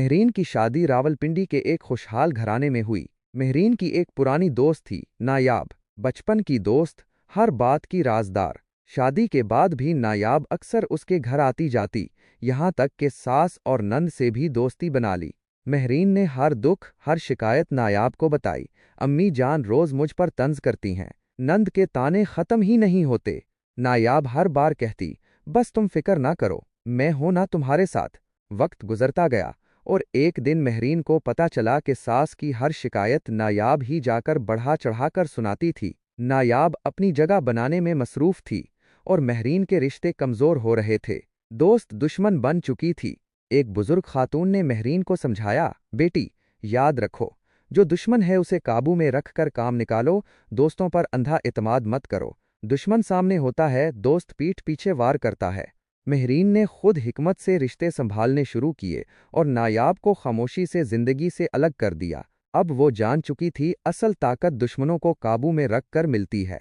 महरीन की शादी रावलपिंडी के एक खुशहाल घराने में हुई। महरीन की एक पुरानी दोस्त थी, नायाब, बचपन की दोस्त, हर बात की राजदार। शादी के बाद भी नायाब अक्सर उसके घर आती जाती, यहाँ तक कि सास और नंद से भी दोस्ती बना ली। महरीन ने हर दुख, हर शिकायत नायाब को बताई। अम्मी जान रोज मुझ पर तंज करती हैं, नंद के ताने खत्म ही नहीं होते। नायाब हर बार कहती, बस तुम फिक्र ना करो, मैं हूं ना तुम्हारे साथ। वक्त गुजरता गया और एक दिन महरीन को पता चला कि सास की हर शिकायत नायाब ही जाकर बढ़ा चढ़ाकर सुनाती थी। नायाब अपनी जगह बनाने में मसरूफ थी और महरीन के रिश्ते कमजोर हो रहे थे। दोस्त दुश्मन बन चुकी थी। एक बुजुर्ग खातून ने महरीन को समझाया, बेटी, याद रखो, जो दुश्मन है उसे काबू में रख कर काम निकालो, दोस्तों पर अंधा इतमाद मत करो। दुश्मन सामने होता है, दोस्त पीठ पीछे वार करता है। महरीन ने खुद हिकमत से रिश्ते संभालने शुरू किए और नायाब को खामोशी से जिंदगी से अलग कर दिया। अब वो जान चुकी थी, असल ताकत दुश्मनों को काबू में रख कर मिलती है।